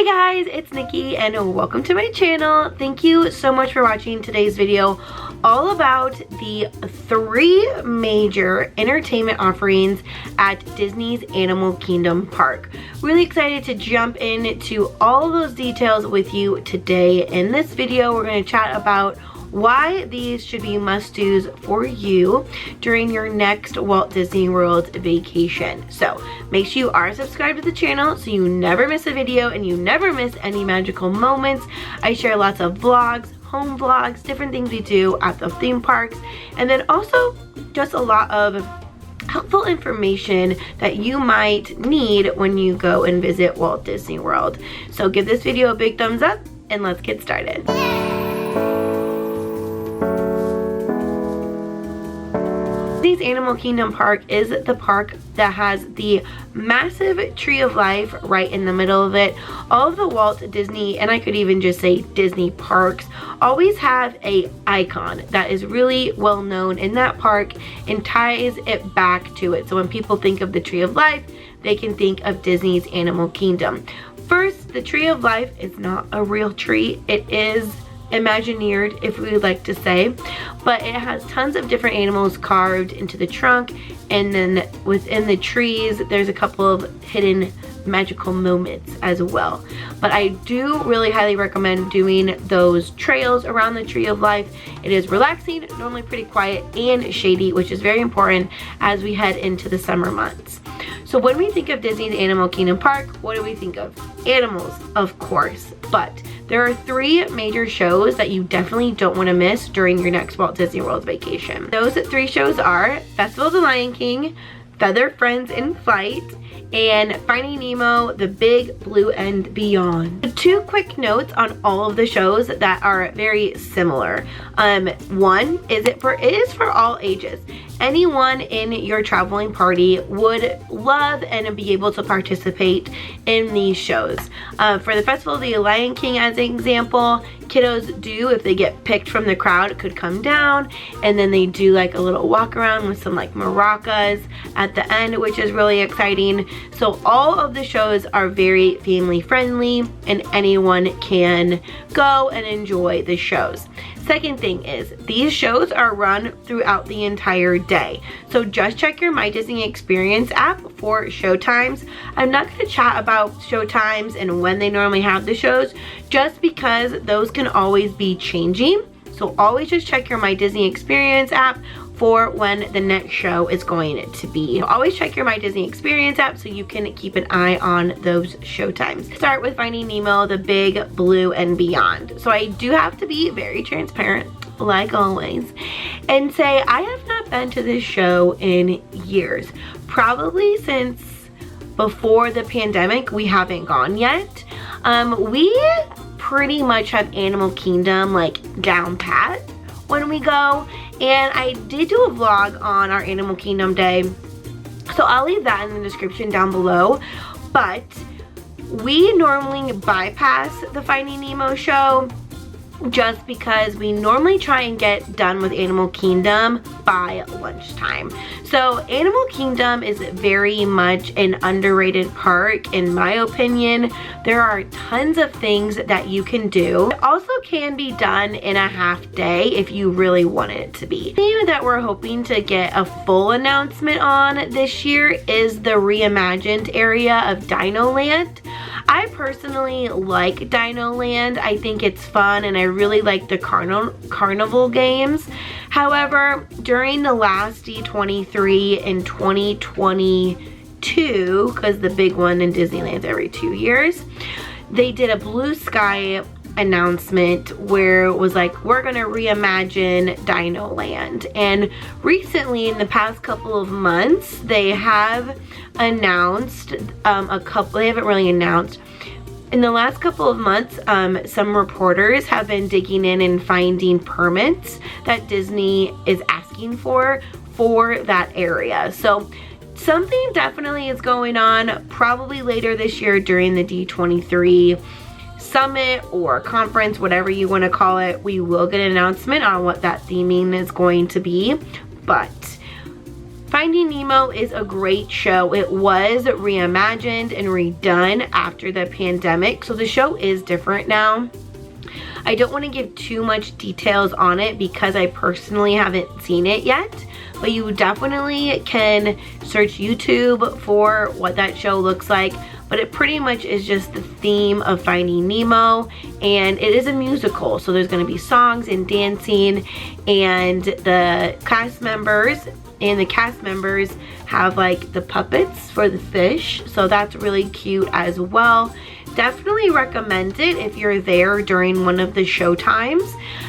Hey guys, it's Nikki and welcome to my channel. Thank you so much for watching today's video all about the 3 major entertainment offerings at Disney's Animal Kingdom Park. Really excited to jump into all of those details with you today. In this video, we're going to chat about why these should be must-dos for you during your next Walt Disney World vacation. So make sure you are subscribed to the channel so you never miss a video and you never miss any magical moments. I share lots of vlogs, home vlogs, different things we do at the theme parks, and then also just a lot of helpful information that you might need when you go and visit Walt Disney World. So give this video a big thumbs up and let's get started. Disney's Animal Kingdom Park is the park that has the massive Tree of Life right in the middle of it. All of the Walt Disney, and I could even just say Disney parks, always have a icon that is really well known in that park and ties it back to it. So when people think of the Tree of Life, they can think of Disney's Animal Kingdom. First, the Tree of Life is not a real tree. It is Imagineered, if we would like to say, but it has tons of different animals carved into the trunk, and then within the trees there's a couple of hidden magical moments as well. But I do really highly recommend doing those trails around the Tree of Life. It is relaxing, normally pretty quiet and shady, which is very important as we head into the summer months. So when we think of Disney's Animal Kingdom Park, what do we think of? Animals, of course, but there are 3 major shows that you definitely don't want to miss during your next Walt Disney World vacation. Those 3 shows are Festival of the Lion King, Feather Friends in Flight, and Finding Nemo, The Big Blue and Beyond. 2 quick notes on all of the shows that are very similar. One is it is for all ages. Anyone in your traveling party would love and be able to participate in these shows. For the Festival of the Lion King, as an example, kiddos do, if they get picked from the crowd, could come down, and then they do like a little walk around with some like maracas at the end, which is really exciting. So all of the shows are very family friendly and anyone can go and enjoy the shows. Second thing is, these shows are run throughout the entire day. So just check your My Disney Experience app for show times. I'm not going to chat about show times and when they normally have the shows, just because those can always be changing. So always just check your My Disney Experience app for when the next show is going to be. Always check your My Disney Experience app so you can keep an eye on those show times. Start with Finding Nemo, The Big Blue and Beyond. So I do have to be very transparent, like always, and say I have not been to this show in years. Probably since before the pandemic, we haven't gone yet. We pretty much have Animal Kingdom like down pat when we go, and I did do a vlog on our Animal Kingdom day, so I'll leave that in the description down below. But we normally bypass the Finding Nemo show just because we normally try and get done with Animal Kingdom by lunchtime. So Animal Kingdom is very much an underrated park in my opinion. There are tons of things that you can do. It also can be done in a half day if you really want it to be. The thing that we're hoping to get a full announcement on this year is the reimagined area of Dino Land. I personally like Dino Land. I think it's fun and I really like the carnival games. However, during the last D23 in 2022, because the big one in Disneyland's every 2 years, they did a blue sky announcement where it was like, we're gonna reimagine Dino Land. And recently, in the past couple of months, they have announced they haven't really announced. In the last couple of months, some reporters have been digging in and finding permits that Disney is asking for that area. So something definitely is going on, probably later this year during the D23 summit or conference, whatever you want to call it. We will get an announcement on what that theming is going to be. But Finding Nemo is a great show. It was reimagined and redone after the pandemic, so the show is different now. I don't want to give too much details on it because I personally haven't seen it yet, but you definitely can search YouTube for what that show looks like. But it pretty much is just the theme of Finding Nemo, and it is a musical, so there's going to be songs and dancing, and the cast members have like the puppets for the fish, so that's really cute as well. Definitely recommend it if you're there during one of the show times,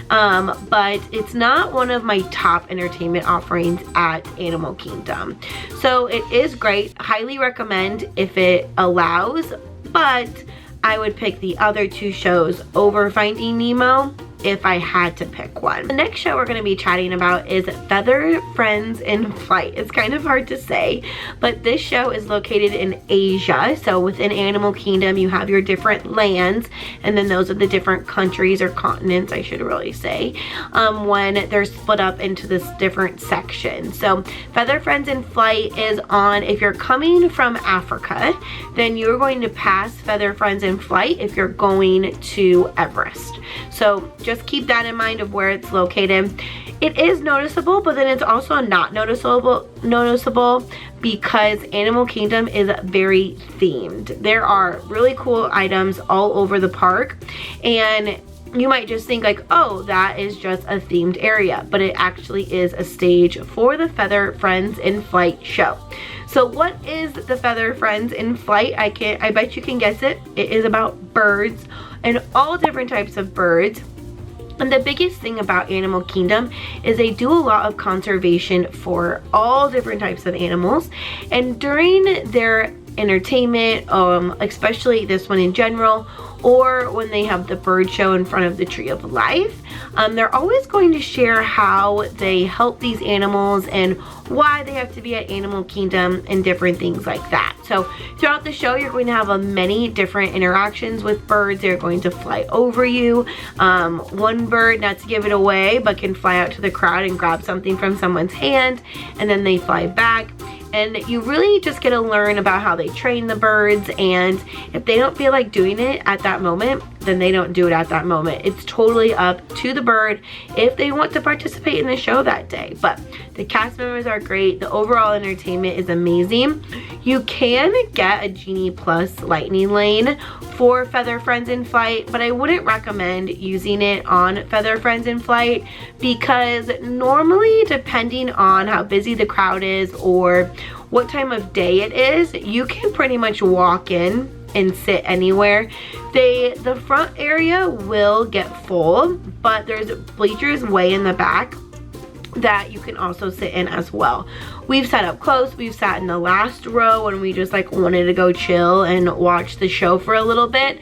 but it's not one of my top entertainment offerings at Animal Kingdom. So it is great, highly recommend if it allows, but I would pick the other two shows over Finding Nemo if I had to pick one. The next show we're going to be chatting about is Feather Friends in Flight. It's kind of hard to say, but this show is located in Asia. So within Animal Kingdom, you have your different lands, and then those are the different countries or continents, I should really say, when they're split up into this different sections. So Feather Friends in Flight is on, if you're coming from Africa, then you're going to pass Feather Friends in Flight if you're going to Everest. So just keep that in mind of where it's located. It is noticeable, but then it's also not noticeable because Animal Kingdom is very themed. There are really cool items all over the park, and you might just think like, oh, that is just a themed area, but it actually is a stage for the Feather Friends in Flight show. So what is the Feather Friends in Flight? I bet you can guess it. It is about birds and all different types of birds. And the biggest thing about Animal Kingdom is they do a lot of conservation for all different types of animals. And during their entertainment, especially this one in general, or when they have the bird show in front of the Tree of Life, they're always going to share how they help these animals and why they have to be at Animal Kingdom and different things like that. So throughout the show, you're going to have many different interactions with birds. They're going to fly over you. One bird, not to give it away, but can fly out to the crowd and grab something from someone's hand, and then they fly back. And you really just get to learn about how they train the birds, and if they don't feel like doing it at that moment, then they don't do it at that moment. It's totally up to the bird if they want to participate in the show that day. But the cast members are great. The overall entertainment is amazing. You can get a Genie Plus Lightning Lane for Feather Friends in Flight, but I wouldn't recommend using it on Feather Friends in Flight because normally, depending on how busy the crowd is or what time of day it is, you can pretty much walk in and sit anywhere. The front area will get full, but there's bleachers way in the back that you can also sit in as well. We've sat up close, we've sat in the last row, and we just like wanted to go chill and watch the show for a little bit.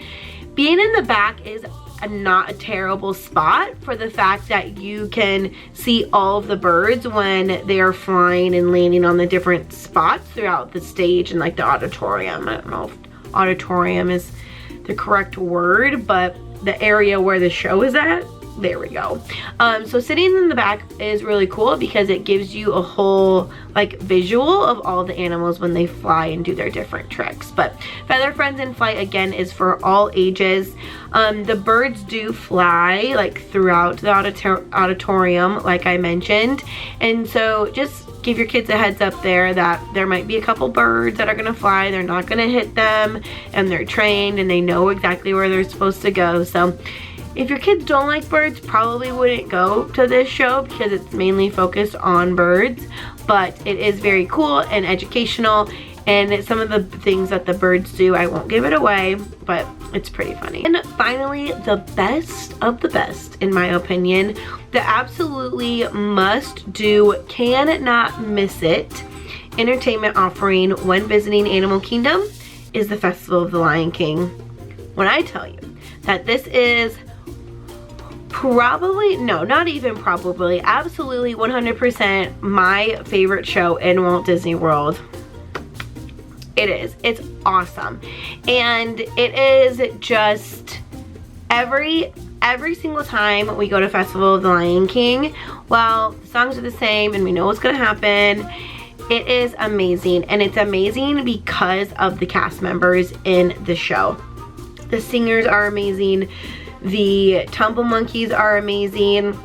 Being in the back is not a terrible spot for the fact that you can see all of the birds when they are flying and landing on the different spots throughout the stage and like the auditorium. I don't know if auditorium is the correct word, but the area where the show is at, there we go. So sitting in the back is really cool because it gives you a whole like visual of all the animals when they fly and do their different tricks. But Feather Friends in Flight again is for all ages. The birds do fly like throughout the auditorium like I mentioned, and so just give your kids a heads up there that there might be a couple birds that are gonna fly. They're not gonna hit them, and they're trained and they know exactly where they're supposed to go. So if your kids don't like birds, probably wouldn't go to this show because it's mainly focused on birds, but it is very cool and educational, and it's some of the things that the birds do. I won't give it away, but it's pretty funny. And finally, the best of the best, in my opinion, the absolutely must do, cannot miss it, entertainment offering when visiting Animal Kingdom is the Festival of the Lion King. When I tell you that this is probably, no, not even probably, absolutely 100% my favorite show in Walt Disney World. It is. It's awesome. And it is just every single time we go to Festival of the Lion King, while the songs are the same and we know what's gonna happen, It is amazing, and it's amazing because of the cast members in the show. The singers are amazing. The Tumble Monkeys are amazing.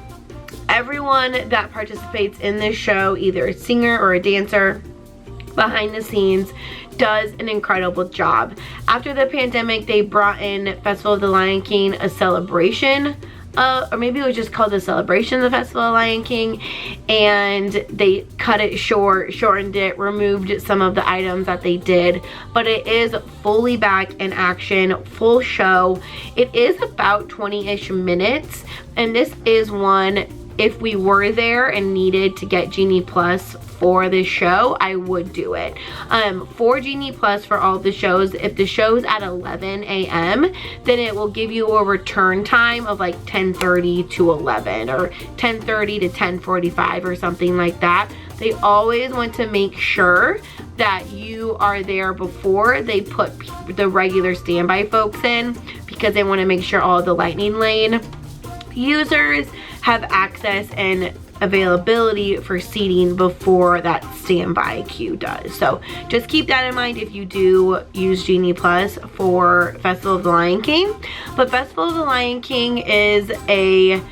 Everyone that participates in this show, either a singer or a dancer behind the scenes, does an incredible job. After the pandemic, they brought in Festival of the Lion King, a celebration, or maybe it was just called the Celebration of the Festival of Lion King, and they cut it short, shortened it, removed some of the items that they did, but it is fully back in action, full show. It is about 20-ish minutes, and this is one, if we were there and needed to get Genie Plus for this show, I would do it. For Genie Plus for all the shows, if the show's at 11 a.m., then it will give you a return time of like 10:30 to 11 or 10:30 to 10:45 or something like that. They always want to make sure that you are there before they put the regular standby folks in, because they want to make sure all the Lightning Lane users have access and availability for seating before that standby queue does. So just keep that in mind if you do use Genie Plus for Festival of the Lion King. But Festival of the Lion King is a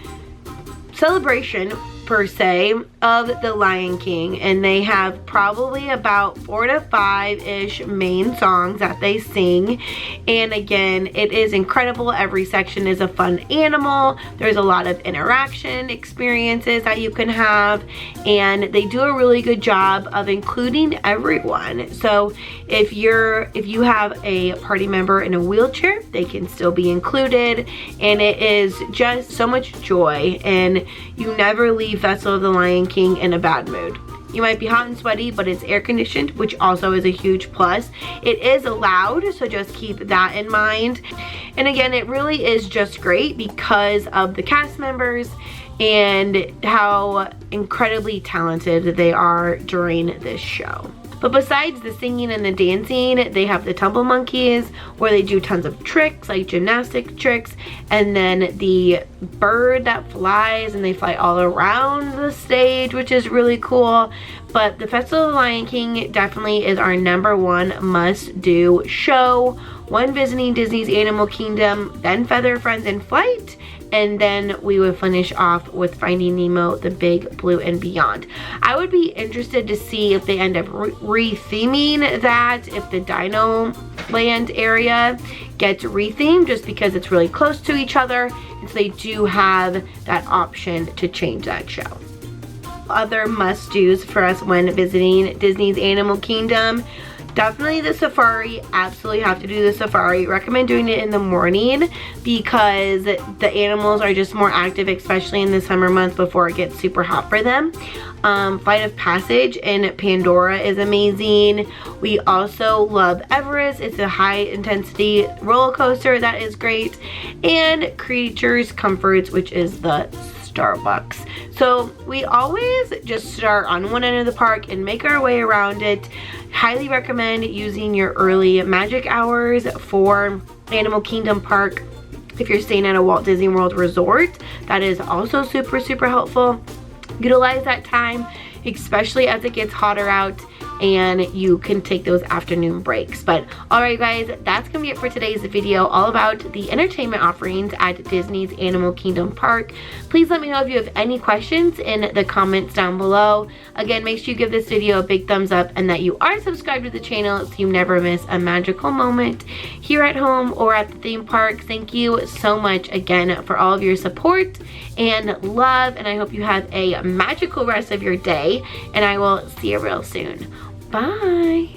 celebration per se of the Lion King, and they have probably about 4 to 5-ish main songs that they sing. And again, it is incredible. Every section is a fun animal. There's a lot of interaction experiences that you can have, and they do a really good job of including everyone. So if you have a party member in a wheelchair, they can still be included, and it is just so much joy, and you never leave Festival of the Lion King in a bad mood. You might be hot and sweaty, but it's air conditioned, which also is a huge plus. It is loud, so just keep that in mind. And again, it really is just great because of the cast members and how incredibly talented they are during this show. But besides the singing and the dancing, they have the Tumble Monkeys, where they do tons of tricks, like gymnastic tricks, and then the bird that flies, and they fly all around the stage, which is really cool. But the Festival of the Lion King definitely is our #1 must-do show. When visiting Disney's Animal Kingdom, then Feather Friends in Flight, and then we would finish off with Finding Nemo, The Big Blue and Beyond. I would be interested to see if they end up re-theming that, if the Dino Land area gets rethemed, just because it's really close to each other, and so they do have that option to change that show. Other must-dos for us when visiting Disney's Animal Kingdom, definitely the safari. Absolutely have to do the safari. Recommend doing it in the morning because the animals are just more active, especially in the summer months before it gets super hot for them. Flight of Passage in Pandora is amazing. We also love Everest. It's a high intensity roller coaster that is great. And Creatures Comforts, which is the Starbucks. So we always just start on one end of the park and make our way around it. Highly recommend using your early magic hours for Animal Kingdom Park. If you're staying at a Walt Disney World resort, that is also super, super helpful. Utilize that time, especially as it gets hotter out and you can take those afternoon breaks. But alright guys, that's gonna be it for today's video, all about the entertainment offerings at Disney's Animal Kingdom Park. Please let me know if you have any questions in the comments down below. Again, make sure you give this video a big thumbs up and that you are subscribed to the channel so you never miss a magical moment here at home or at the theme park. Thank you so much again for all of your support and love, and I hope you have a magical rest of your day, and I will see you real soon. Bye.